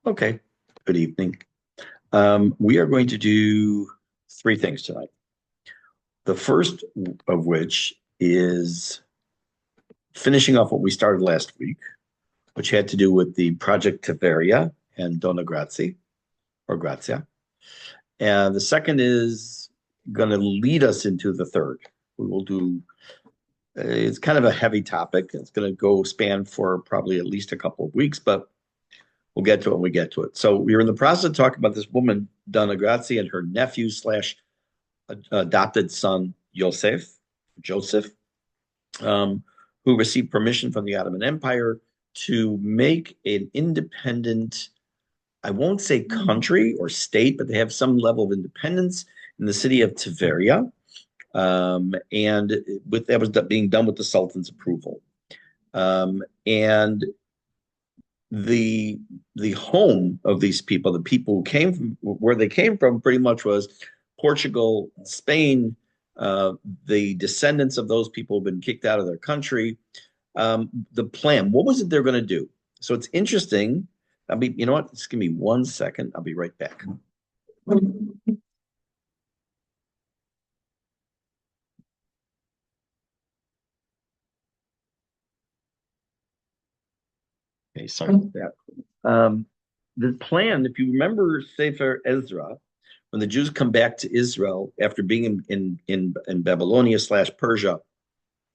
Okay, good evening. We are going to do three things tonight. The first of which is finishing off what we started last week, which had to do with the Project Tiberia and Donna Grazie or Grazia. And the second is going to lead us into the third. We will do, it's kind of a heavy topic. It's going to go span for probably at least a couple of weeks, but we'll get to it when we get to it. So we were in the process of talking about this woman, Donna Grazie, and her nephew slash adopted son, Joseph, um, who received permission from the Ottoman Empire to make an independent, I won't say country or state, but they have some level of independence in the city of Tiberia. And with that was being done with the Sultan's approval. And the home of these people, the people who came from where they came from, pretty much was Portugal, Spain. The descendants of those people have been kicked out of their country. The plan, what was it they're going to do? So it's interesting. You know what? Just give me 1 second. I'll be right back. Okay, sorry about that. The plan, if you remember Sefer Ezra, when the Jews come back to Israel after being in Babylonia slash Persia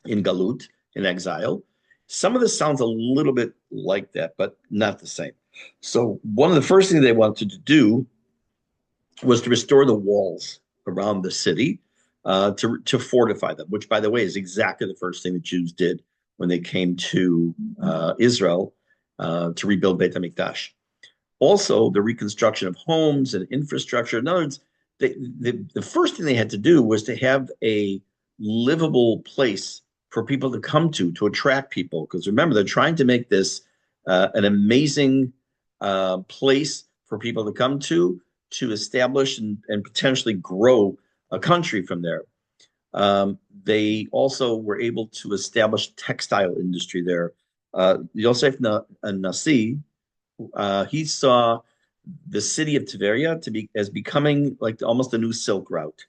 in Galut, in exile, some of this sounds a little bit like that, but not the same. So one of the first things they wanted to do was to restore the walls around the city, to fortify them, which, by the way, is exactly the first thing the Jews did when they came to Israel to rebuild Beit HaMikdash. Also, the reconstruction of homes and infrastructure. In other words, the first thing they had to do was to have a livable place for people to come to attract people. Because remember, they're trying to make this an amazing place for people to come to establish and potentially grow a country from there. They also were able to establish textile industry there. Yosef Nasi, he saw the city of Tiberia to be as becoming like almost a new silk route,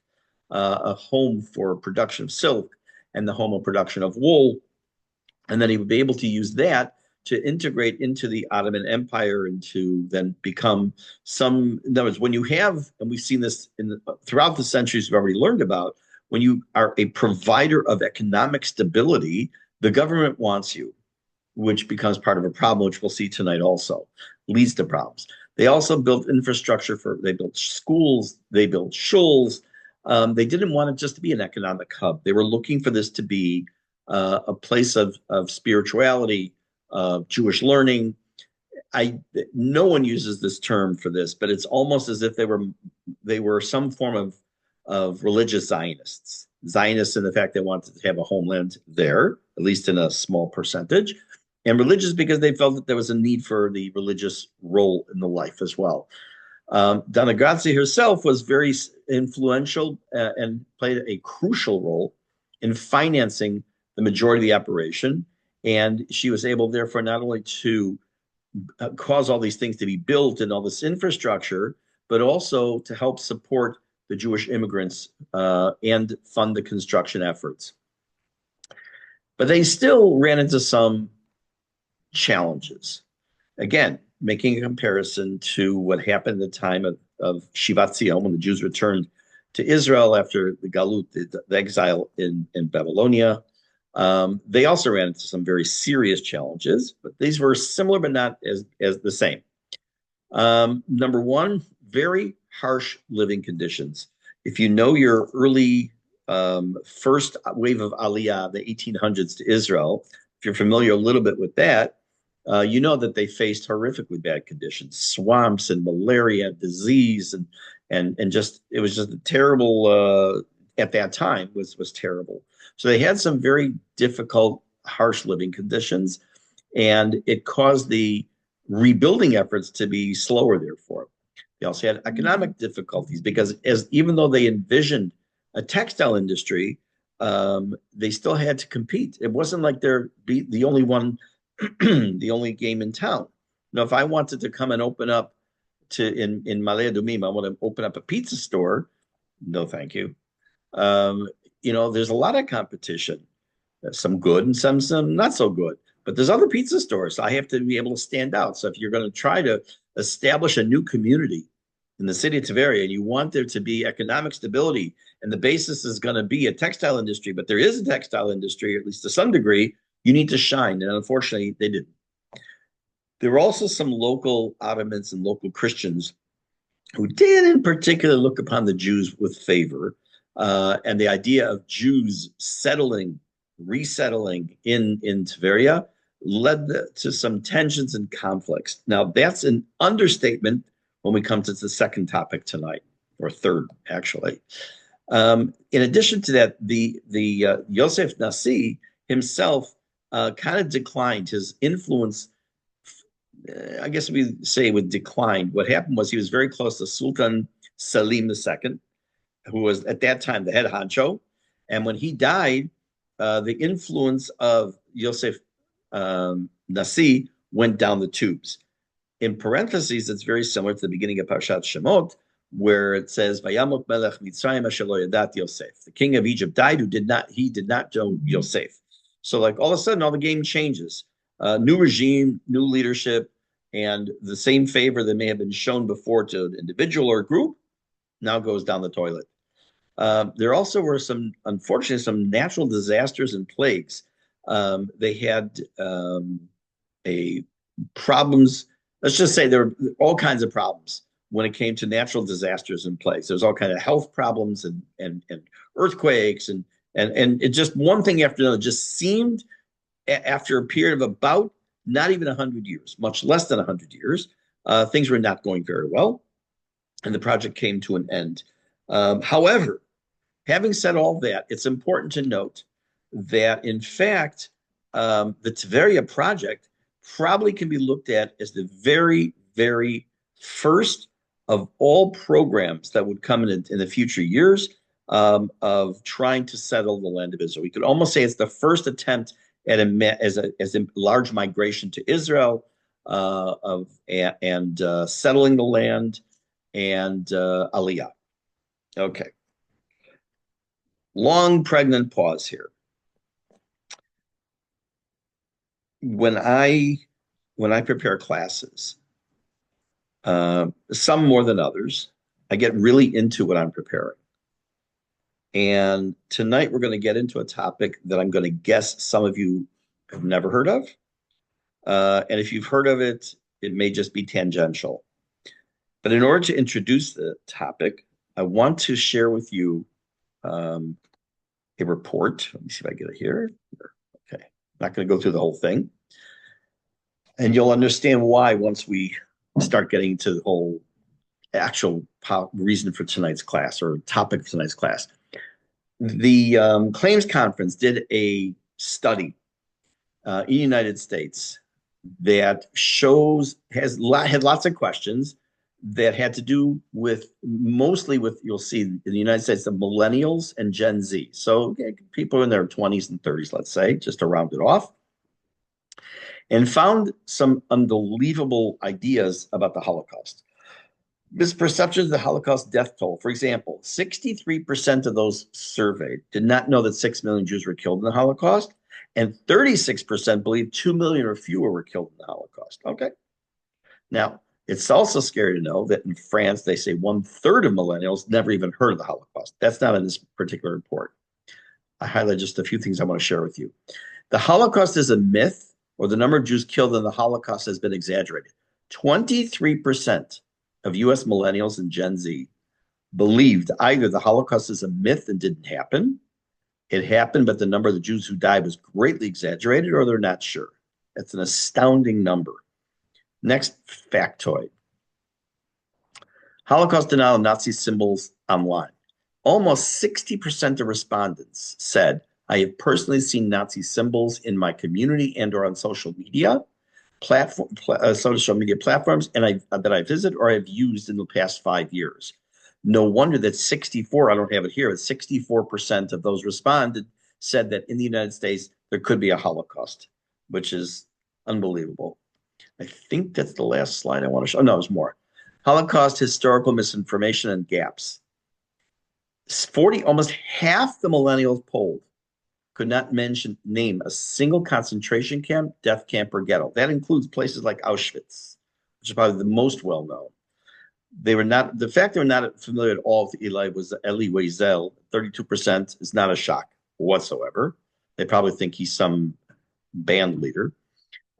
a home for production of silk and the home of production of wool. And then he would be able to use that to integrate into the Ottoman Empire and to then become some. In other words, when you have, and we've seen this throughout the centuries we've already learned about, when you are a provider of economic stability, the government wants you, which becomes part of a problem, which we'll see tonight also, leads to problems. They also built infrastructure they built schools, they built shuls. They didn't want it just to be an economic hub. They were looking for this to be a place of spirituality, of Jewish learning. No one uses this term for this, but it's almost as if they were some form of religious Zionists. Zionists in the fact they wanted to have a homeland there, at least in a small percentage, and religious because they felt that there was a need for the religious role in the life as well. Donna Grazia herself was very influential and played a crucial role in financing the majority of the operation. And she was able, therefore, not only to cause all these things to be built and all this infrastructure, but also to help support the Jewish immigrants and fund the construction efforts. But they still ran into some challenges. Again, making a comparison to what happened at the time of Shivat Zion, when the Jews returned to Israel after the Galut, the exile in Babylonia. They also ran into some very serious challenges, but these were similar but not as the same. Number one, very harsh living conditions. If you know your early first wave of Aliyah, the 1800s to Israel, if you're familiar a little bit with that, you know that they faced horrifically bad conditions, swamps and malaria, disease, and just it was just a terrible at that time was terrible. So they had some very difficult, harsh living conditions, and it caused the rebuilding efforts to be slower. Therefore, they also had economic difficulties because even though they envisioned a textile industry, they still had to compete. It wasn't like they're the only one, the only game in town. If I wanted to come and open up in Malaya Dumim, I want to open up a pizza store. No, thank you. Um, there's a lot of competition. Some good and some not so good. But there's other pizza stores. So I have to be able to stand out. So if you're going to try to establish a new community in the city of Tveria and you want there to be economic stability, and the basis is going to be a textile industry, but there is a textile industry, at least to some degree, you need to shine. And unfortunately, they didn't. There were also some local Ottomans and local Christians who did in particular look upon the Jews with favor. And the idea of Jews resettling in Tveria led to some tensions and conflicts. Now, that's an understatement when we come to the second topic tonight, or third, actually. In addition to that, the Yosef Nasi himself kind of declined. His influence, I guess we say, would decline. What happened was he was very close to Sultan Selim II, who was at that time the head honcho. And when he died, the influence of Yosef Nasi went down the tubes. In parentheses, it's very similar to the beginning of Parshat Shemot, where it says, "Vayamot melech Mitzrayim asher lo yadat Yosef." The king of Egypt died, he did not know Yosef. So, like, all of a sudden, all the game changes. New regime, new leadership, and the same favor that may have been shown before to an individual or group now goes down the toilet. There also were unfortunately, some natural disasters and plagues. They had problems. Let's just say there were all kinds of problems when it came to natural disasters and plagues. There's all kinds of health problems and earthquakes and it just one thing after another just seemed after a period of about not even 100 years, much less than 100 years, things were not going very well, and the project came to an end. However, having said all that, it's important to note that, in fact, the Tveria project probably can be looked at as the very, very first of all programs that would come in the future years of trying to settle the land of Israel. We could almost say it's the first attempt at a large migration to Israel and settling the land and Aliyah. Okay. Long pregnant pause here. When I prepare classes, some more than others, I get really into what I'm preparing. And tonight we're going to get into a topic that I'm going to guess some of you have never heard of. And if you've heard of it, it may just be tangential. But in order to introduce the topic, I want to share with you a report. Let me see if I get it here. Okay. I'm not going to go through the whole thing. And you'll understand why once we start getting to the whole actual reason for tonight's class or topic for tonight's class. The Claims Conference did a study in the United States that had lots of questions that had to do mostly with, you'll see in the United States, the millennials and Gen Z. So people in their 20s and 30s, let's say, just to round it off, and found some unbelievable ideas about the Holocaust. Misperceptions of the Holocaust death toll. For example, 63% of those surveyed did not know that 6 million Jews were killed in the Holocaust, and 36% believe 2 million or fewer were killed in the Holocaust. Okay. Now, it's also scary to know that in France, they say 1/3 of millennials never even heard of the Holocaust. That's not in this particular report. I highlight just a few things I want to share with you. The Holocaust is a myth, or the number of Jews killed in the Holocaust has been exaggerated. 23% of US millennials and Gen Z believed either the Holocaust is a myth and didn't happen, it happened, but the number of the Jews who died was greatly exaggerated, or they're not sure. That's an astounding number. Next factoid. Holocaust denial of Nazi symbols online. Almost 60% of respondents said, I have personally seen Nazi symbols in my community and or on social media platforms and that I visit or I've used in the past 5 years. No wonder that 64, I don't have it here, but 64% of those responded said that in the United States, there could be a Holocaust, which is unbelievable. I think that's the last slide I want to show. Oh, no, there's more. Holocaust historical misinformation and gaps. 40, almost half the millennials polled could not name a single concentration camp, death camp, or ghetto. That includes places like Auschwitz, which is probably the most well known. They were not, the fact they were not familiar at all with Elie Wiesel, 32% is not a shock whatsoever. They probably think he's some band leader.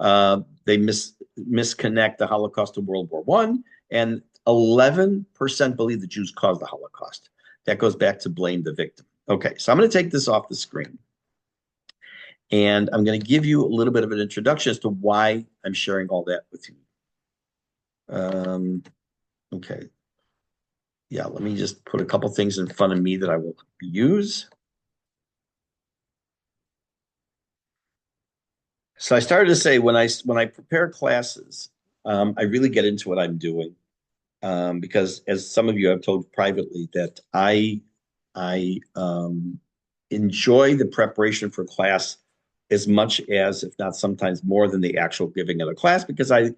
They misconnect the Holocaust to World War One, and 11% believe the Jews caused the Holocaust. That goes back to blame the victim. Okay, so I'm going to take this off the screen. And I'm going to give you a little bit of an introduction as to why I'm sharing all that with you. Okay. Yeah, let me just put a couple things in front of me that I will use. So I started to say when I prepare classes, I really get into what I'm doing because, as some of you have told privately, that I enjoy the preparation for class as much as, if not sometimes more than the actual giving of the class, because I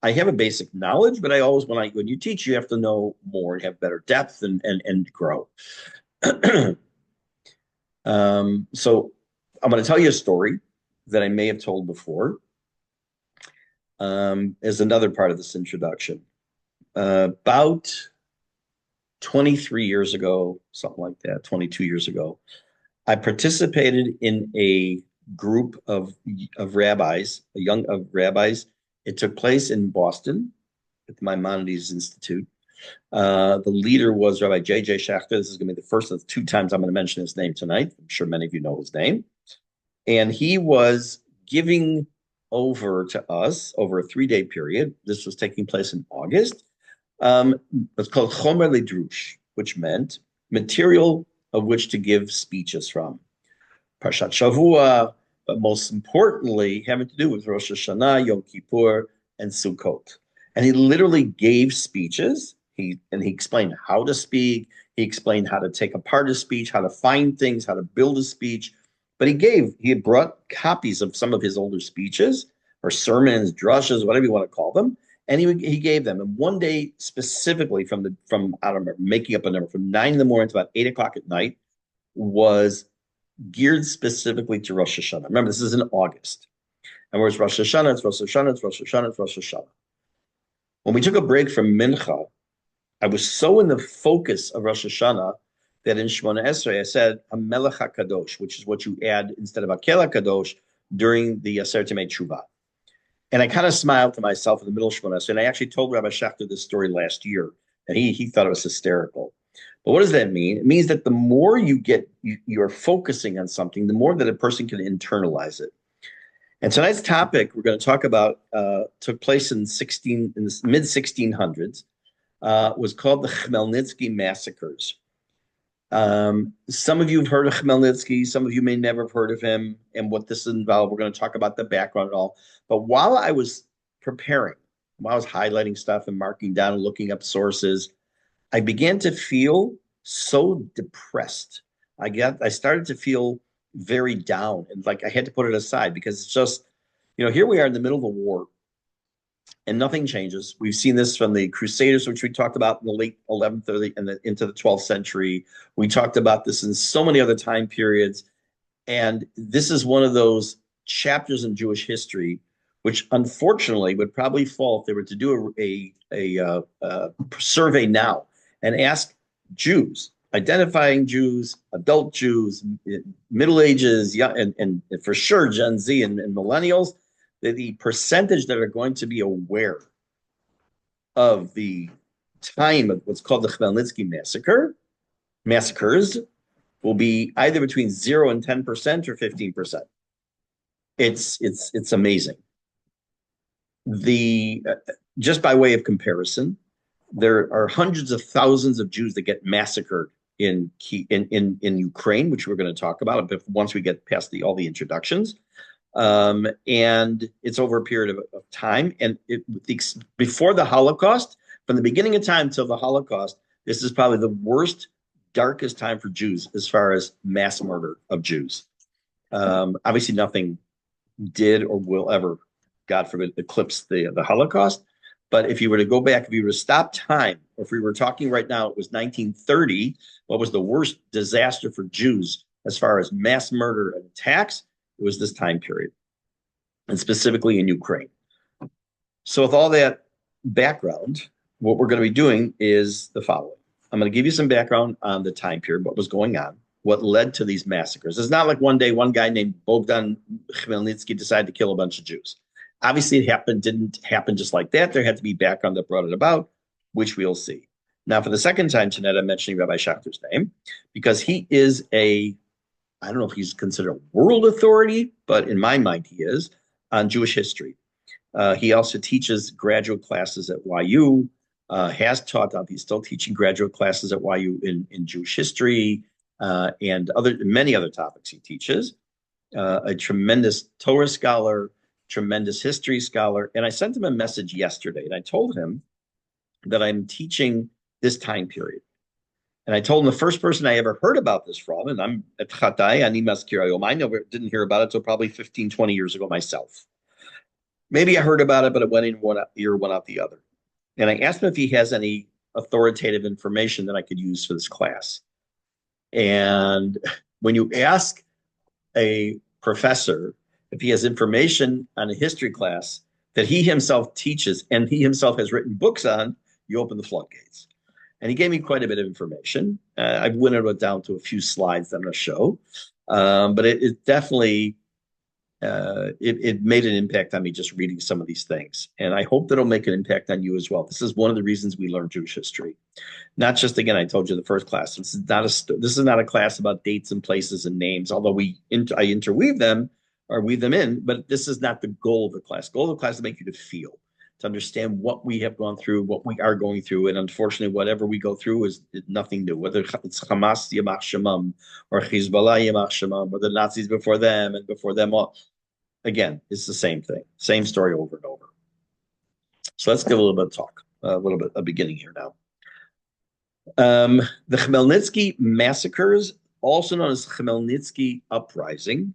have a basic knowledge, but I always when you teach, you have to know more and have better depth and grow. So I'm going to tell you a story that I may have told before as another part of this introduction. About 23 years ago, something like that, 22 years ago, I participated in a group of rabbis, of rabbis. It took place in Boston at the Maimonides Institute. The leader was Rabbi J.J. Schachter. This is going to be the first of the two times I'm going to mention his name tonight. I'm sure many of you know his name. And he was giving over to us over a 3-day period. This was taking place in August. It's called Chomer Lidrush, which meant material of which to give speeches from. Parshat Shavua, but most importantly, having to do with Rosh Hashanah, Yom Kippur, and Sukkot. And he literally gave speeches. He explained how to speak. He explained how to take apart a speech, how to find things, how to build a speech. But he had brought copies of some of his older speeches or sermons, drushes, whatever you want to call them. And he gave them. And one day specifically from I don't remember, making up a number, from 9 in the morning to about 8 o'clock at night was geared specifically to Rosh Hashanah. Remember, this is in August. And whereas Rosh Hashanah, it's Rosh Hashanah, it's Rosh Hashanah, it's Rosh Hashanah. When we took a break from Mincha, I was so in the focus of Rosh Hashanah that in Shemona Esrei I said Hamelech HaKadosh, which is what you add instead of Akel HaKadosh during the Aseret Yemei Teshuvah. And I kind of smiled to myself in the middle of Shemona Esrei, and I actually told Rabbi Schachter this story last year, and he thought it was hysterical. But what does that mean? It means that the more you're focusing on something, the more that a person can internalize it. And tonight's topic we're going to talk about took place in the mid 1600s. Was called the Chmelnicki Massacres. Some of you have heard of Chmelnicki. Some of you may never have heard of him and what this involved. We're going to talk about the background and all. But while I was preparing, while I was highlighting stuff and marking down and looking up sources, I began to feel so depressed. I started to feel very down and like I had to put it aside because it's just, here we are in the middle of a war and nothing changes. We've seen this from the Crusaders, which we talked about in the late 11th and into the 12th century. We talked about this in so many other time periods. And this is one of those chapters in Jewish history, which unfortunately would probably fall if they were to do a survey now and ask Jews, identifying Jews, adult Jews, Middle Ages, and for sure Gen Z and millennials, the percentage that are going to be aware of the time of what's called the Chmelnicki massacres will be either between 0 and 10% or 15%. It's amazing. Just by way of comparison, there are hundreds of thousands of Jews that get massacred in Ukraine, which we're going to talk about once we get past all the introductions. And it's over a period of time. And before the Holocaust, from the beginning of time till the Holocaust, this is probably the worst, darkest time for Jews as far as mass murder of Jews. Obviously, nothing did or will ever God forbid, eclipse the Holocaust. But if you were to go back, if you were to stop time, or if we were talking right now, it was 1930, what was the worst disaster for Jews as far as mass murder and attacks? It was this time period, and specifically in Ukraine. So with all that background, what we're going to be doing is the following. I'm going to give you some background on the time period, what was going on, what led to these massacres. It's not like one day one guy named Bogdan Chmelnicki decided to kill a bunch of Jews. Obviously, it didn't happen just like that. There had to be background that brought it about, which we'll see. Now, for the second time tonight, I'm mentioning Rabbi Schachter's name because he is I don't know if he's considered a world authority, but in my mind, he is on Jewish history. He also teaches graduate classes at YU, has taught, he's still teaching graduate classes at YU in Jewish history and many other topics he teaches. A tremendous Torah scholar, tremendous history scholar. And I sent him a message yesterday, and I told him that I'm teaching this time period. And I told him the first person I ever heard about this from, and I'm at Chatai, Ani Maskir Hayom. I never didn't hear about it until probably 15, 20 years ago myself. Maybe I heard about it, but it went in one ear, went out the other. And I asked him if he has any authoritative information that I could use for this class. And when you ask a professor if he has information on a history class that he himself teaches and he himself has written books on, you open the floodgates. And he gave me quite a bit of information. I've winnowed it down to a few slides that I'm going to show. But it definitely, it made an impact on me just reading some of these things. And I hope that it'll make an impact on you as well. This is one of the reasons we learn Jewish history. Not just, again, I told you the first class, this is not a class about dates and places and names, although I interweave them or weave them in, but this is not the goal of the class. The goal of the class is to make you to feel, to understand what we have gone through, what we are going through. And unfortunately, whatever we go through is nothing new, whether it's Hamas Yamach Shemam or Hezbollah Yamach Shemam or the Nazis before them and before them all. Again, it's the same thing, same story over and over. So let's give a little bit of talk, a little bit of beginning here now. The Chmelnicki massacres, also known as Chmelnicki uprising,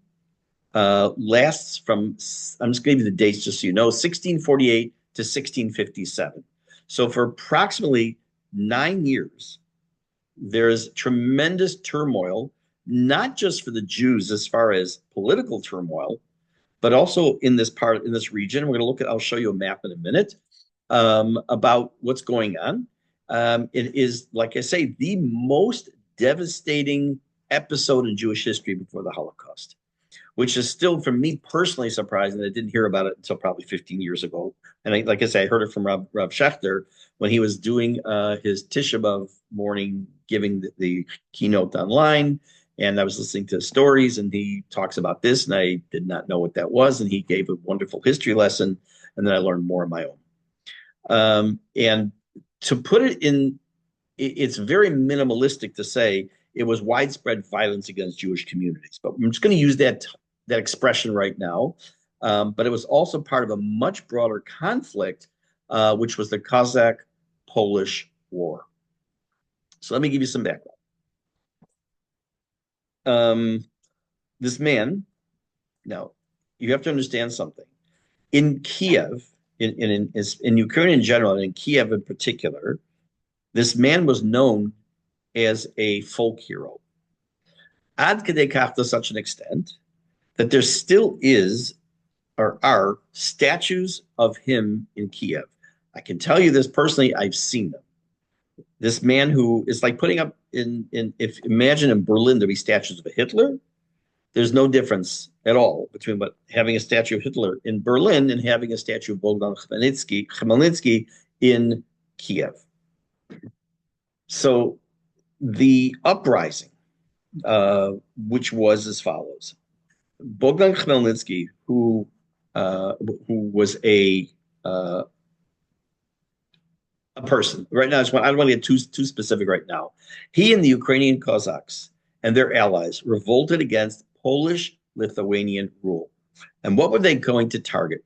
lasts from, I'm just going to give you the dates just so you know, 1648 to 1657. So for approximately 9 years, there's tremendous turmoil, not just for the Jews as far as political turmoil, but also in this region. We're going to look at, I'll show you a map in a minute about what's going on. It is, like I say, the most devastating episode in Jewish history before the Holocaust, which is still, for me personally, surprising that I didn't hear about it until probably 15 years ago. And like I say, I heard it from Rav Schechter when he was doing his Tisha B'Av morning, giving the keynote online. And I was listening to stories, and he talks about this, and I did not know what that was. And he gave a wonderful history lesson, and then I learned more on my own. And to put it in, it's very minimalistic to say it was widespread violence against Jewish communities. But I'm just going to use that expression right now. But it was also part of a much broader conflict, which was the Cossack-Polish War. So let me give you some background. This man, now you have to understand something. In Kiev, in Ukraine in general, and in Kiev in particular, this man was known as a folk hero. Ad kedei kach, to such an extent that there still is or are statues of him in Kiev. I can tell you this personally, I've seen them. This man who is like putting up imagine in Berlin there'd be statues of a Hitler. There's no difference at all between having a statue of Hitler in Berlin and having a statue of Bogdan Chmelnicki in Kiev. So the uprising, which was as follows: Bogdan Chmelnicki, who was a person. Right now, I don't want to get too specific right now. He and the Ukrainian Cossacks and their allies revolted against Polish-Lithuanian rule. And what were they going to target?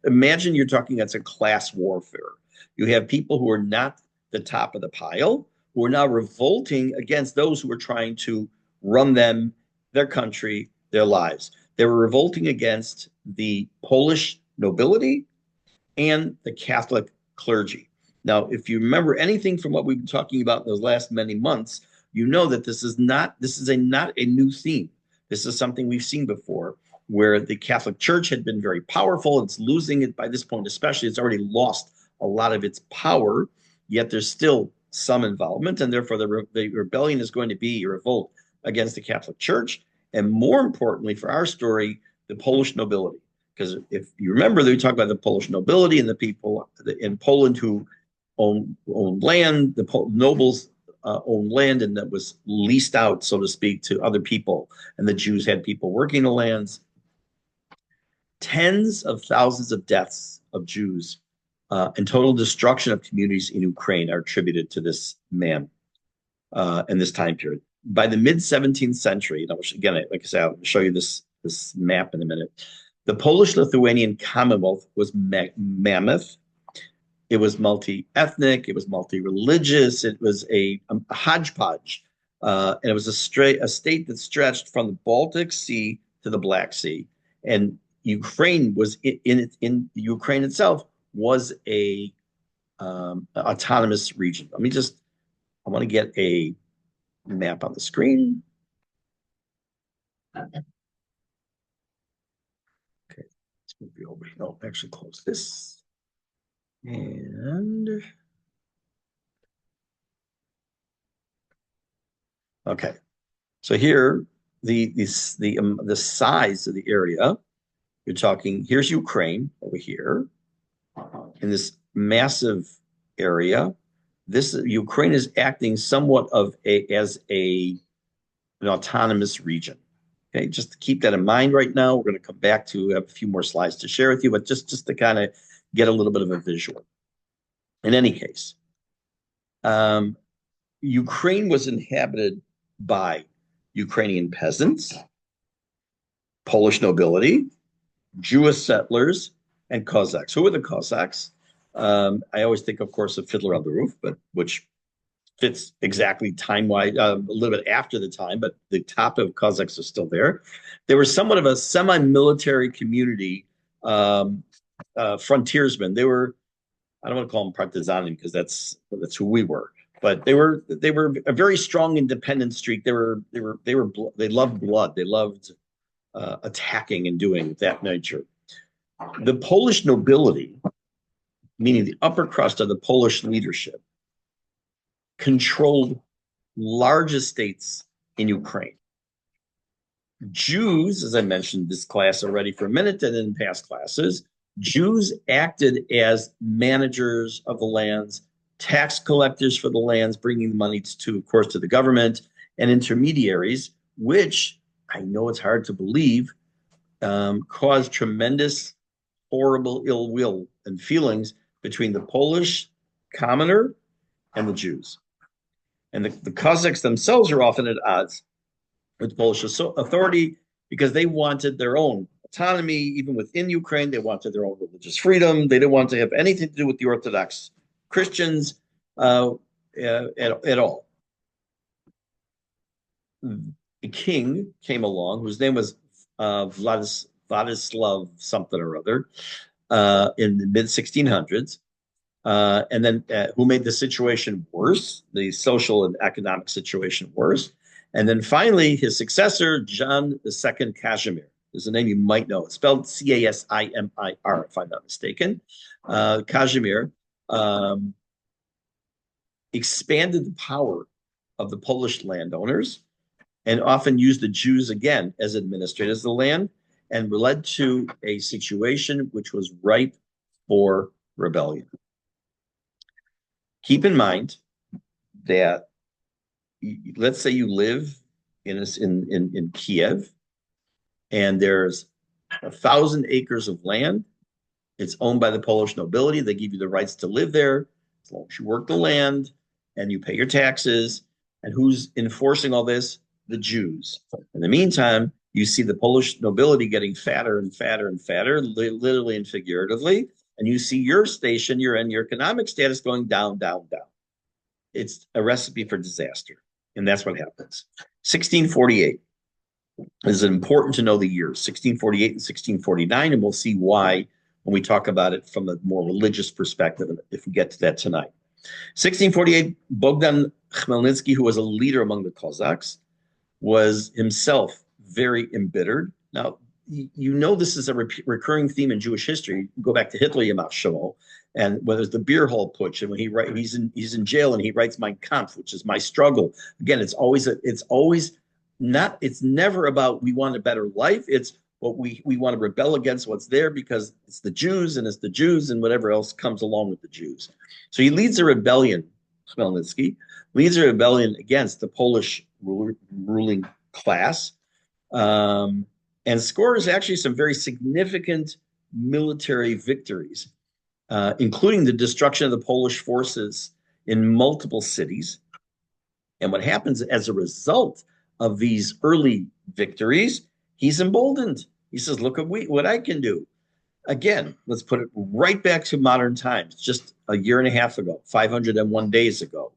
Imagine you're talking about a class warfare. You have people who are not the top of the pile, who are now revolting against those who are trying to run them, their country, their lives. They were revolting against the Polish nobility and the Catholic clergy. Now, if you remember anything from what we've been talking about in those last many months, you know that this is not a new theme. This is something we've seen before, where the Catholic Church had been very powerful. It's losing it by this point, especially. It's already lost a lot of its power, yet there's still some involvement, and therefore the rebellion is going to be a revolt against the Catholic Church, and more importantly for our story, the Polish nobility. Because if you remember, they talk about the Polish nobility and the people in Poland who own land, the nobles owned land, and that was leased out, so to speak, to other people. And the Jews had people working the lands. Tens of thousands of deaths of Jews and total destruction of communities in Ukraine are attributed to this man in this time period. By the mid-17th century, again, like I said, I'll show you this map in a minute. The Polish-Lithuanian Commonwealth was mammoth. It was multi-ethnic. It was multi-religious. It was a hodgepodge. And it was a state that stretched from the Baltic Sea to the Black Sea. And Ukraine was in Ukraine itself was a autonomous region. I want to get a map on the screen. Okay, let's move you over. No, actually close this. And okay, so here the size of the area you're talking. Here's Ukraine over here in this massive area. This Ukraine is acting somewhat as an autonomous region. Okay, just to keep that in mind right now. We're going to come back to have a few more slides to share with you, but just to kind of get a little bit of a visual. In any case, Ukraine was inhabited by Ukrainian peasants, Polish nobility, Jewish settlers, and Cossacks. Who were the Cossacks? I always think, of course, of Fiddler on the Roof, but which fits exactly time-wise, a little bit after the time, but the top of Cossacks are still there. They were somewhat of a semi-military community, frontiersmen. They were, I don't want to call them partisan because that's who we were, but they were a very strong independent streak. They loved blood. They loved attacking and doing that nature. The Polish nobility, meaning the upper crust of the Polish leadership, controlled large estates in Ukraine. Jews, as I mentioned this class already for a minute and in past classes, Jews acted as managers of the lands, tax collectors for the lands, bringing the money to, of course, to the government, and intermediaries, which I know it's hard to believe, caused tremendous, horrible ill will and feelings between the Polish commoner and the Jews. And the Cossacks themselves are often at odds with the Polish authority because they wanted their own autonomy. Even within Ukraine, they wanted their own religious freedom. They didn't want to have anything to do with the Orthodox Christians at all. A king came along whose name was Vladislav something or other in the mid-1600s, and then who made the situation worse, the social and economic situation worse. And then finally, his successor, John II Casimir, is a name you might know. It's spelled Casimir, if I'm not mistaken. Casimir expanded the power of the Polish landowners and often used the Jews again as administrators of the land, and led to a situation which was ripe for rebellion. Keep in mind that, let's say you live in Kiev, and there's 1,000 acres of land. It's owned by the Polish nobility. They give you the rights to live there as long as you work the land and you pay your taxes. And who's enforcing all this? The Jews. In the meantime, you see the Polish nobility getting fatter and fatter and fatter, literally and figuratively. And you see your station, your economic status going down, down, down. It's a recipe for disaster. And that's what happens. 1648 is important to know the years, 1648 and 1649, and we'll see why when we talk about it from a more religious perspective, if we get to that tonight. 1648, Bogdan Chmelnicki, who was a leader among the Cossacks, was himself very embittered. Now, you know this is a recurring theme in Jewish history. Go back to Hitler, Yamach Shemo, and whether it's the beer hall putsch, and when he's in jail and he writes Mein Kampf, which is my struggle. Again, it's never about we want a better life. It's what we want to rebel against what's there because it's the Jews and whatever else comes along with the Jews. So he leads a rebellion, Chmelnicki, leads a rebellion against the Polish ruling class, and scores actually some very significant military victories, including the destruction of the Polish forces in multiple cities. And what happens as a result of these early victories, he's emboldened. He says, look at what I can do. Again, let's put it right back to modern times, just a year and a half ago, 501 days ago,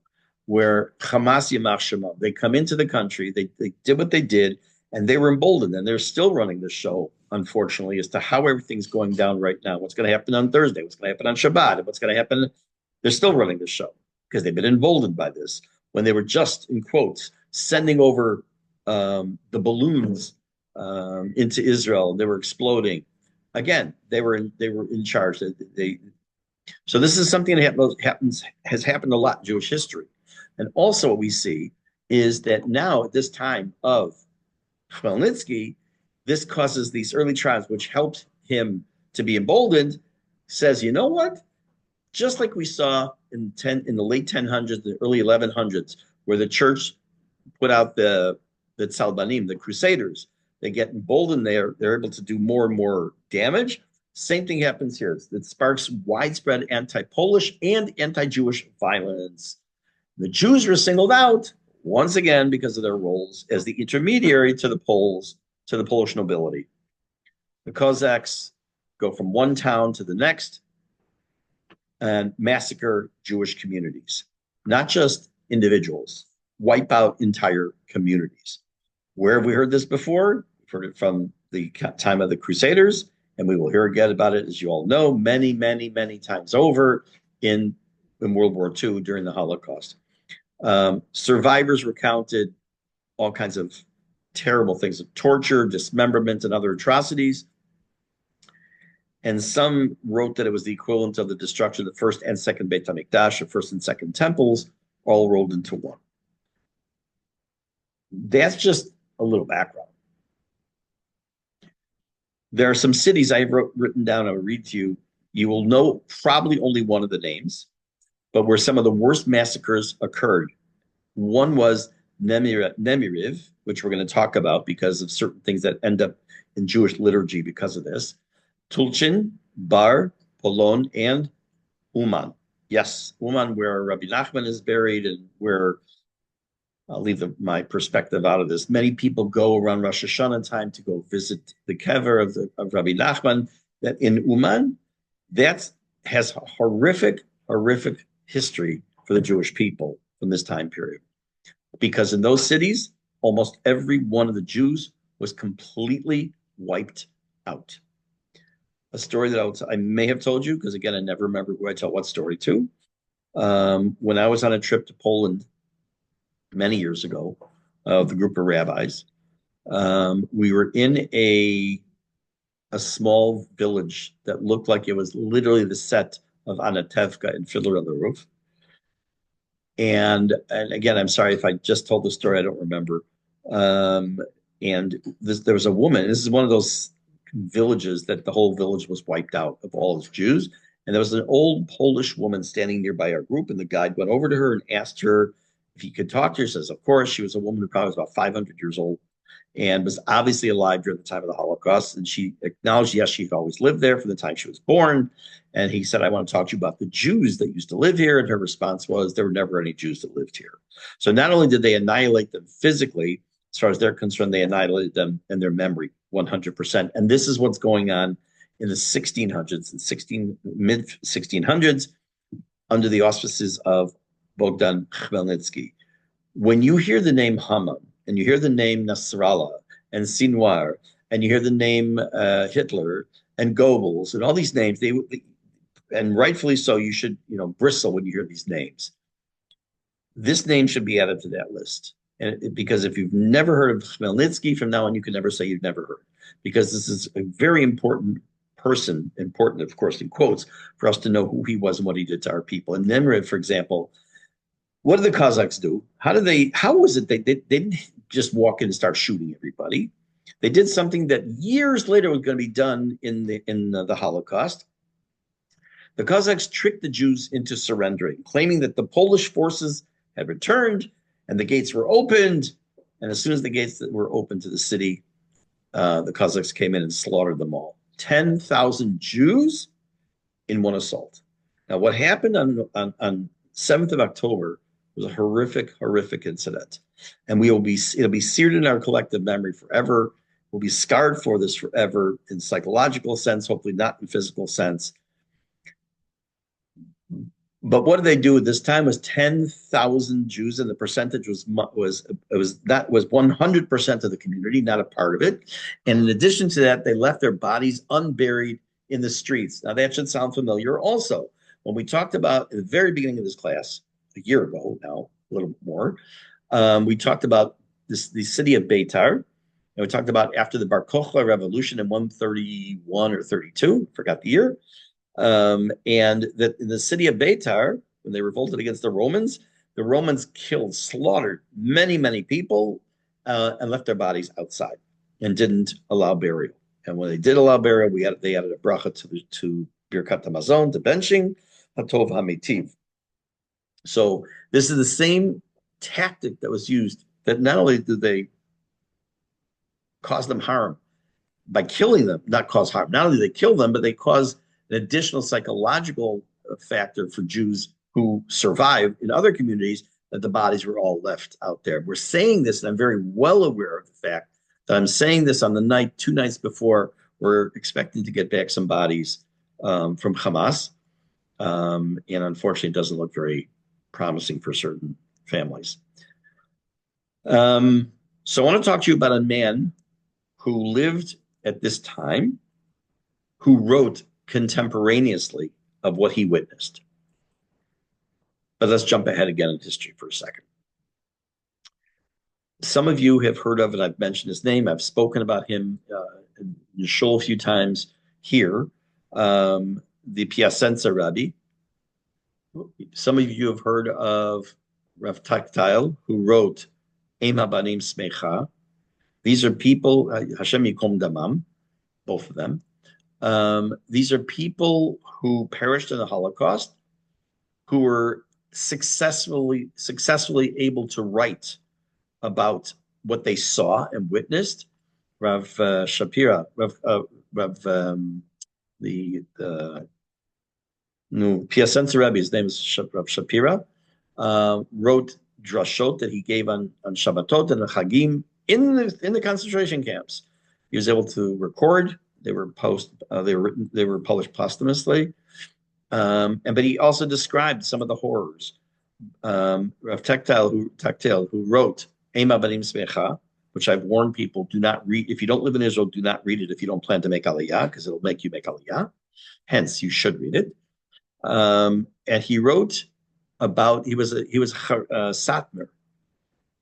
where Hamas Yamach Shema, they come into the country, they did what they did, and they were emboldened, and they're still running the show, unfortunately, as to how everything's going down right now. What's going to happen on Thursday? What's going to happen on Shabbat? And what's going to happen? They're still running the show because they've been emboldened by this. When they were just, in quotes, sending over the balloons into Israel, they were exploding. Again, they were in charge. So this is something that has happened a lot in Jewish history. And also what we see is that now at this time of Chmelnicki, this causes these early tribes, which helps him to be emboldened, says, you know what? Just like we saw in the late 1000s, the early 1100s, where the church put out the Tzalbanim, the Crusaders, they get emboldened, they're able to do more and more damage. Same thing happens here. It sparks widespread anti-Polish and anti-Jewish violence. The Jews were singled out once again because of their roles as the intermediary to the Poles, to the Polish nobility. The Cossacks go from one town to the next and massacre Jewish communities, not just individuals, wipe out entire communities. Where have we heard this before? We've heard it from the time of the Crusaders, and we will hear again about it, as you all know, many, many, many times over in World War II during the Holocaust. Survivors recounted all kinds of terrible things of torture, dismemberment, and other atrocities. And some wrote that it was the equivalent of the destruction of the first and second Beit HaMikdash, the first and second temples, all rolled into one. That's just a little background. There are some cities I have written down. I'll read to you. You will know probably only one of the names, but where some of the worst massacres occurred. One was Nemiriv, which we're going to talk about because of certain things that end up in Jewish liturgy because of this. Tulchin, Bar, Polon, and Uman. Yes, Uman, where Rabbi Nachman is buried, and where I'll leave my perspective out of this. Many people go around Rosh Hashanah time to go visit the kever of Rabbi Nachman. That in Uman, that has horrific history for the Jewish people from this time period. Because in those cities, almost every one of the Jews was completely wiped out. A story that I may have told you, because again, I never remember who I tell what story to. When I was on a trip to Poland many years ago, with a group of rabbis, we were in a small village that looked like it was literally the set of Anatevka in Fiddler on the Roof. And again, I'm sorry if I just told the story, I don't remember. And there was a woman. This is one of those villages that the whole village was wiped out of all its Jews. And there was an old Polish woman standing nearby our group, and the guide went over to her and asked her if he could talk to her. She says, of course. She was a woman who probably was about 500 years old and was obviously alive during the time of the Holocaust. And she acknowledged, yes, she'd always lived there from the time she was born. And he said, I want to talk to you about the Jews that used to live here. And her response was, there were never any Jews that lived here. So not only did they annihilate them physically, as far as they're concerned, they annihilated them in their memory 100%. And this is what's going on in the 1600s and mid-1600s under the auspices of Bogdan Chmelnicki. When you hear the name Haman, and you hear the name Nasrallah and Sinwar, and you hear the name Hitler, and Goebbels and all these names. And rightfully so, you should, bristle when you hear these names. This name should be added to that list. Because if you've never heard of Chmelnicki, from now on, you can never say you've never heard, because this is a very important person, important, of course, in quotes, for us to know who he was and what he did to our people. And Nemrod, for example, what did the Cossacks do? How was it they didn't just walk in and start shooting everybody? They did something that years later was going to be done in the Holocaust. The Cossacks tricked the Jews into surrendering, claiming that the Polish forces had returned and the gates were opened. And as soon as the gates were opened to the city, the Cossacks came in and slaughtered them all. 10,000 Jews in one assault. Now, what happened on 7th of October was a horrific, horrific incident. And it'll be seared in our collective memory forever. We'll be scarred for this forever in psychological sense, hopefully not in physical sense. But what did they do? This time was 10,000 Jews, and the percentage was 100% of the community, not a part of it. And in addition to that, they left their bodies unburied in the streets. Now that should sound familiar. Also, when we talked about at the very beginning of this class a year ago, now a little more, we talked about the city of Beitar, and we talked about after the Bar Kokhba revolution in 131 or 32, forgot the year. And that in the city of Beitar, when they revolted against the Romans slaughtered many, many people, and left their bodies outside and didn't allow burial. And when they did allow burial, they added a bracha to Birkat Hamazon, to benching Hatov Hamitiv. So this is the same tactic that was used. That not only did they cause them harm by killing them, not cause harm. Not only did they kill them, but they caused an additional psychological factor for Jews who survived in other communities, that the bodies were all left out there. We're saying this, and I'm very well aware of the fact that I'm saying this on the night, 2 nights before we're expecting to get back some bodies from Hamas. And unfortunately, it doesn't look very promising for certain families. So I want to talk to you about a man who lived at this time, who wrote contemporaneously of what he witnessed. But let's jump ahead again in history for a second. Some of you have heard of, and I've mentioned his name, I've spoken about him in the show a few times here, the Piacenza Rabbi. Some of you have heard of Rav Taktail, who wrote Em HaBanim Smecha. These are people, Hashem Yikom Damam, both of them. These are people who perished in the Holocaust, who were successfully able to write about what they saw and witnessed. Rav Shapira, Piacenza Rebbe, his name is Rav Shapira, wrote drashot that he gave on Shabbatot and Chagim in the concentration camps. He was able to record. They were published posthumously, but he also described some of the horrors. Rav Taktail, who wrote Em HaBanim Smecha, which I've warned people, do not read. If you don't live in Israel, do not read it if you don't plan to make Aliyah, because it'll make you make Aliyah. Hence, you should read it. And he wrote about he was a Satmar,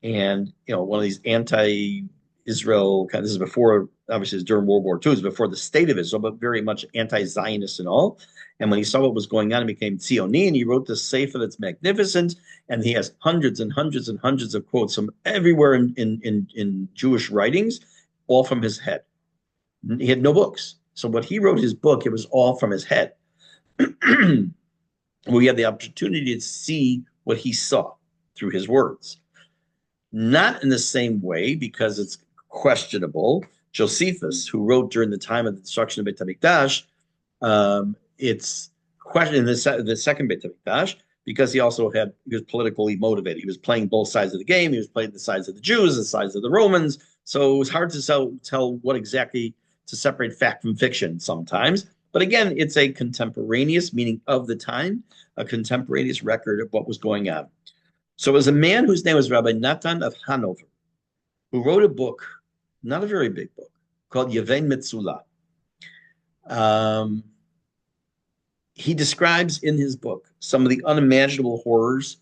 and one of these anti-Israel kind of, this is before, obviously it's during World War II, it's before the state of Israel, but very much anti-Zionist and all. And when he saw what was going on, he became Tzioni, and he wrote this sefer that's magnificent, and he has hundreds and hundreds and hundreds of quotes from everywhere in Jewish writings, all from his head. He had no books. So when he wrote his book, it was all from his head. We had the opportunity to see what he saw through his words. Not in the same way, because it's questionable. Josephus, who wrote during the time of the destruction of Beit HaMikdash, it's questioned in the second Beit HaMikdash, because he was politically motivated. He was playing both sides of the game. He was playing the sides of the Jews, the sides of the Romans. So it was hard to tell what exactly to separate fact from fiction sometimes. But again, it's a contemporaneous, meaning of the time, a contemporaneous record of what was going on. So it was a man whose name was Rabbi Natan of Hanover, who wrote a book, not a very big book, called Yevein Metzulah. Um, he describes in his book some of the unimaginable horrors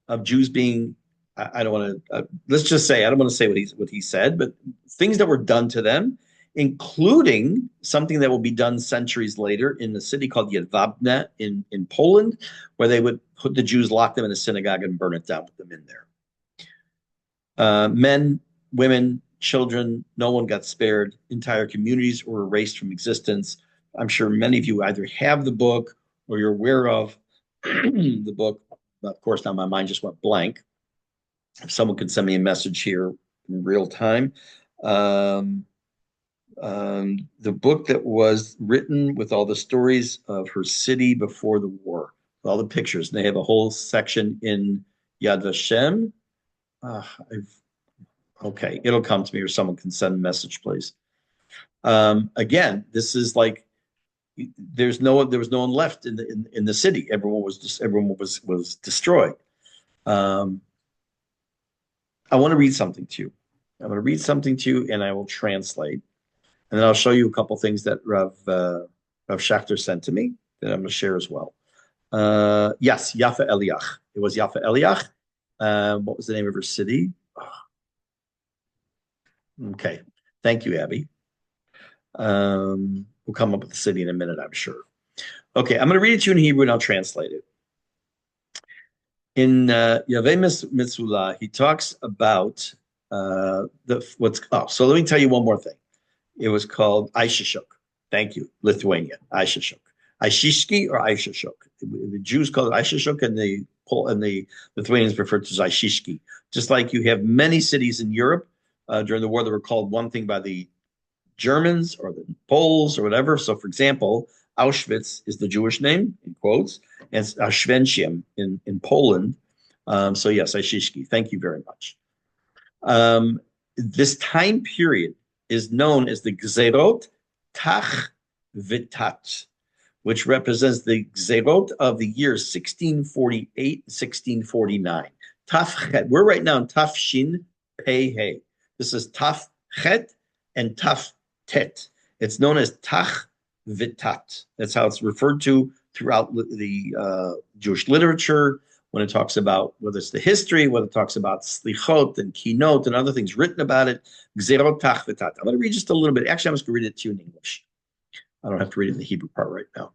of Jews being. I don't want to. Let's just say I don't want to say what he said, but things that were done to them, including something that will be done centuries later in a city called Jedwabne in Poland, where they would put the Jews, lock them in a synagogue, and burn it down, put them in there. Men, women, children, no one got spared. Entire communities were erased from existence. I'm sure many of you either have the book or you're aware of the book. Of course, now my mind just went blank. If someone could send me a message here in real time. Um, the book that was written with all the stories of her city before the war, all the pictures. And they have a whole section in Yad Vashem. I've Okay, it'll come to me, or someone can send a message, please. Again, this is like there was no one left in the city. Everyone was destroyed. Um, I want to read something to you. I'm going to read something to you, and I will translate, and then I'll show you a couple things that Rav Schachter sent to me that I'm going to share as well. Yes, Yafa Eliach. It was Yafa Eliach. What was the name of her city? Okay. Thank you, Abby. We'll come up with the city in a minute, I'm sure. Okay, I'm going to read it to you in Hebrew and I'll translate it. In Yaveh Mitzvah, he talks about so let me tell you one more thing. It was called Aishashuk. Thank you, Lithuania, Aishashuk. Aishishki or Aishashuk. The Jews call it Aishashuk and the Lithuanians refer to it as Aishishki. Just like you have many cities in Europe during the war that were called one thing by the Germans or the Poles or whatever. So, for example, Auschwitz is the Jewish name, in quotes, and Święciem in Poland. So, yes, Aishishki. Thank you very much. This time period is known as the Gzerot Tach Vitat, which represents the Gzerot of the years 1648 1649. Taf We're right now in Taf Shin Pei He. This is Taf Chet and Taf Tet. It's known as Tach Vitat. That's how it's referred to throughout the Jewish literature when it talks about whether it's the history, whether it talks about slichot and kinot and other things written about it. Gzerot Tach Vitat. I'm going to read just a little bit. Actually, I'm just going to read it to you in English. I don't have to read it in the Hebrew part right now.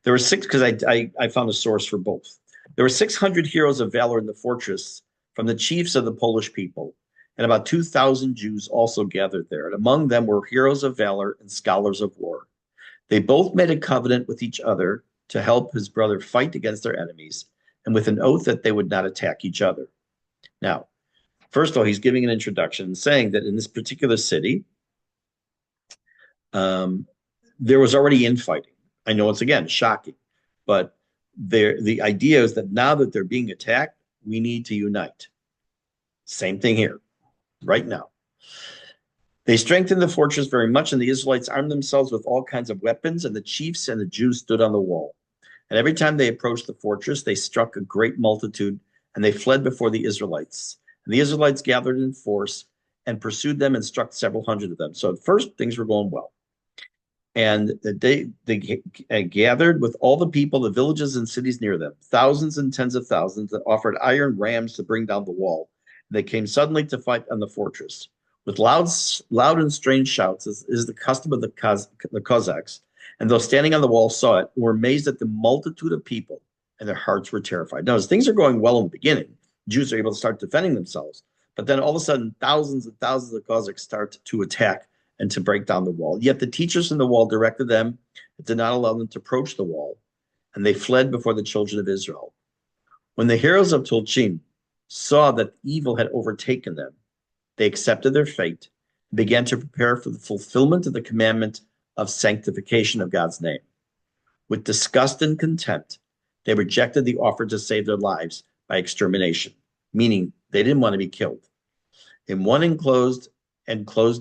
There were six, because I found a source for both. There were 600 heroes of valor in the fortress from the chiefs of the Polish people, and about 2,000 Jews also gathered there. And among them were heroes of valor and scholars of war. They both made a covenant with each other to help his brother fight against their enemies, and with an oath that they would not attack each other. Now, first of all, he's giving an introduction saying that in this particular city, there was already infighting. I know it's, again, shocking, but the idea is that now that they're being attacked, we need to unite. Same thing here, right now. They strengthened the fortress very much, and the Israelites armed themselves with all kinds of weapons, and the chiefs and the Jews stood on the wall. And every time they approached the fortress, they struck a great multitude, and they fled before the Israelites. And the Israelites gathered in force and pursued them and struck several hundred of them. So at first, things were going well. And they gathered with all the people, the villages and cities near them, thousands and tens of thousands, that offered iron rams to bring down the wall. They came suddenly to fight on the fortress. With loud and strange shouts, as is the custom of the Cossacks, and those standing on the wall saw it, were amazed at the multitude of people, and their hearts were terrified. Now, as things are going well in the beginning, Jews are able to start defending themselves. But then all of a sudden, thousands and thousands of Cossacks start to attack and to break down the wall. Yet the teachers in the wall directed them and did not allow them to approach the wall, and they fled before the children of Israel. When the heroes of Tulchin saw that evil had overtaken them, they accepted their fate and began to prepare for the fulfillment of the commandment of sanctification of God's name. With disgust and contempt, they rejected the offer to save their lives by extermination, meaning they didn't want to be killed. In one enclosed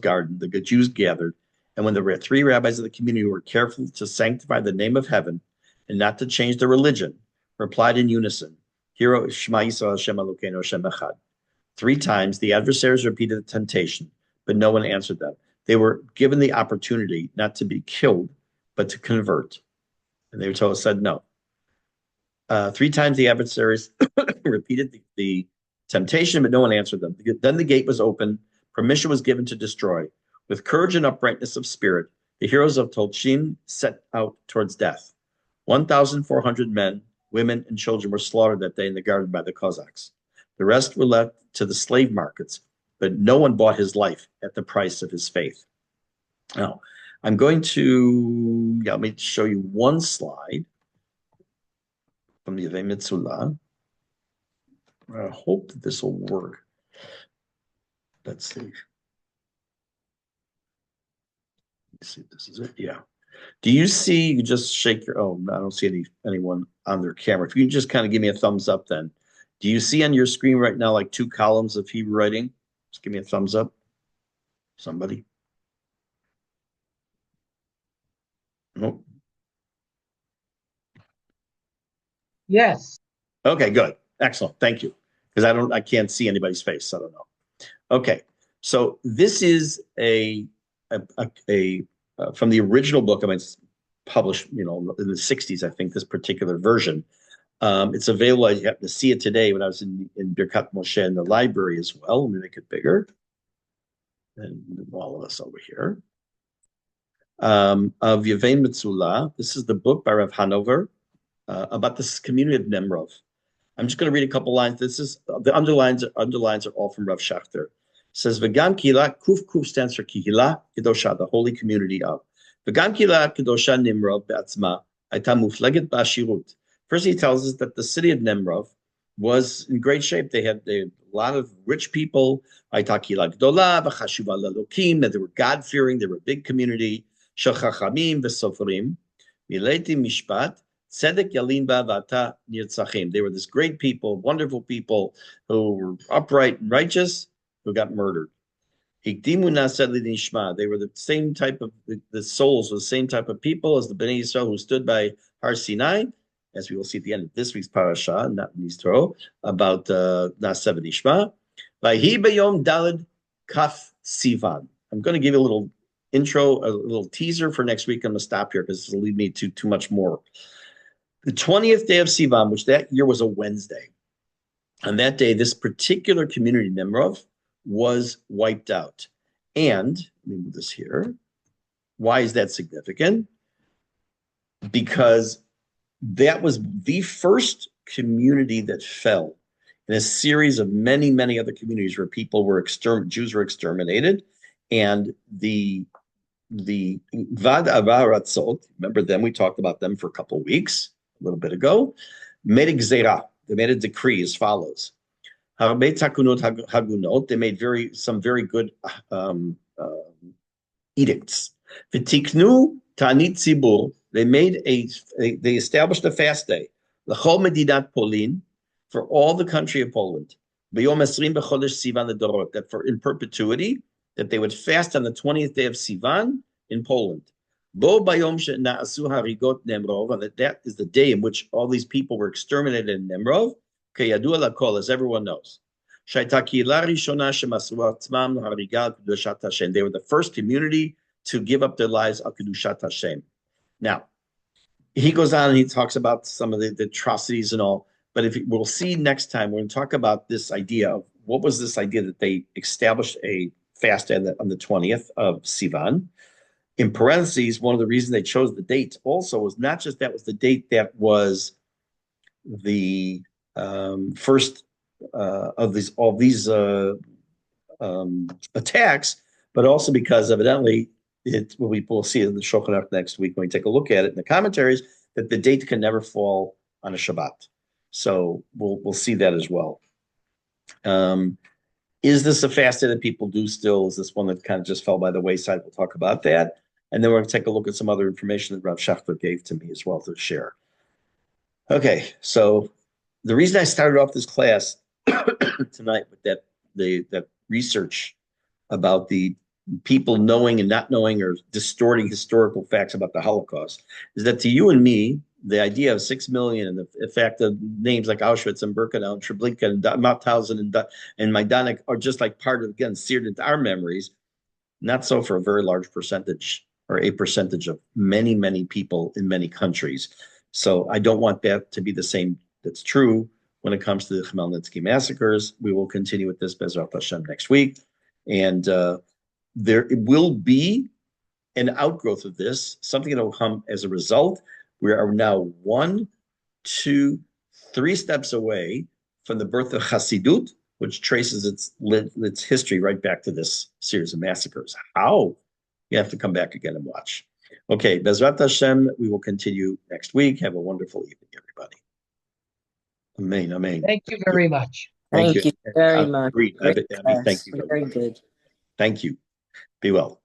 garden, the Jews gathered, and when the three rabbis of the community were careful to sanctify the name of heaven and not to change their religion, replied in unison, Hero Shema Yisrael Hashem Elokeinu Hashem Echad. 3 times the adversaries repeated the temptation, but no one answered them. They were given the opportunity not to be killed, but to convert. And they were told, said no. 3 times the adversaries repeated the temptation, but no one answered them. Then the gate was opened. Permission was given to destroy. With courage and uprightness of spirit, the heroes of Tolchin set out towards death. 1,400 men, women, and children were slaughtered that day in the garden by the Cossacks. The rest were left to the slave markets, but no one bought his life at the price of his faith. Now, I'm going to, let me show you one slide from the Yevei Metzulah. I hope that this will work. Let's see. Let's see, this is it. Yeah. Do you see? You just shake your. Oh, I don't see anyone on their camera. If you can just kind of give me a thumbs up, then. Do you see on your screen right now like 2 columns of Hebrew writing? Just give me a thumbs up. Somebody. Nope. Yes. Okay, good. Excellent. Thank you. Because I can't see anybody's face, so I don't know. Okay. So this is a from the original book. I mean, it's published, in the 60s, I think, this particular version. It's available. I happened to see it today when I was in Birkat Moshe in the library as well. Let me make it bigger. And all of us over here. Of Yevei Metzulah. This is the book by Rav Hanover about this community of Nemrov. I'm just going to read a couple lines. This is the underlines are all from Rav Shachter. It says V'gam Kila Kuf stands for Kihila Kedosha, the holy community of. V'gam Kila Kedosha Nimrov Be'atzma Aita Mufleget Ba'ashirut. First, he tells us that the city of Nemrov was in great shape. They had a lot of rich people. Aita Kila Gdola V'chashuva Lalokim. That they were God fearing. They were a big community. Shel Chachamim V'Sofrim Mileti Mishpat. Tzedek Yalinba Vata Nirtzachim. They were this great people, wonderful people who were upright and righteous, who got murdered. Hikdimuna said Nishma. They were the same type of the souls were the same type of people as the Bnei Yisrael who stood by Har Sinai, as we will see at the end of this week's parasha, not Nistro, about Naseh Nishma. Vayhi Bayom Daled Kaf Sivan. I'm going to give you a little intro, a little teaser for next week. I'm going to stop here because this will lead me to too much more. The 20th day of Sivan, which that year was a Wednesday, on that day, this particular community, Nemrov, was wiped out. And, let me move this here. Why is that significant? Because that was the first community that fell in a series of many, many other communities where people were Jews were exterminated. And the Vad Avaratzot, remember them, we talked about them for a couple of weeks, a little bit ago, made a gzeira. They made a decree as follows. Harbe takunot hagunot. They made some very good edicts. V'tiknu ta'anit tzibur. They established a fast day. L'chol medinat Polin, for all the country of Poland. B'yom esrim b'chodesh Sivan ledorot. That for in perpetuity, that they would fast on the 20th day of Sivan in Poland. Bo bayom she'na'asu harigot Nemrov, and that is the day in which all these people were exterminated in Nemrov. Keyadu lakol, as everyone knows. Shayta kihila rishona shemasu atzmam harigal kedushat Hashem. They were the first community to give up their lives al kedushat Hashem. Now, he goes on and he talks about some of the atrocities and all. But we'll see next time, we're going to talk about this idea of what was this idea that they established a fast on the 20th of Sivan. In parentheses, one of the reasons they chose the date also was not just that was the date that was the first of all these attacks, but also because evidently we'll see it in the Shulchan Aruch next week when we take a look at it in the commentaries that the date can never fall on a Shabbat. So we'll see that as well. Is this a fast day that people do still? Is this one that kind of just fell by the wayside? We'll talk about that. And then we're going to take a look at some other information that Rav Shachter gave to me as well to share. Okay, so the reason I started off this class tonight with that research about the people knowing and not knowing or distorting historical facts about the Holocaust is that to you and me, the idea of 6 million and the fact of names like Auschwitz and Birkenau and Treblinka and Mauthausen and Majdanek are just like part of, again, seared into our memories. Not so for a very large percentage or a percentage of many, many people in many countries. So I don't want that to be the same that's true when it comes to the Chmelnicki massacres. We will continue with this Bezrat Hashem next week. And there will be an outgrowth of this, something that will come as a result. We are now 1, 2, 3 steps away from the birth of Hasidut, which traces its history right back to this series of massacres. How? You have to come back again and watch. Okay, Bezrat Hashem, we will continue next week. Have a wonderful evening, everybody. Amen, amen. Thank you very much. Thank Thank you very much. Agreed. Great Thank class. you very Very much. good. Thank you. Be well.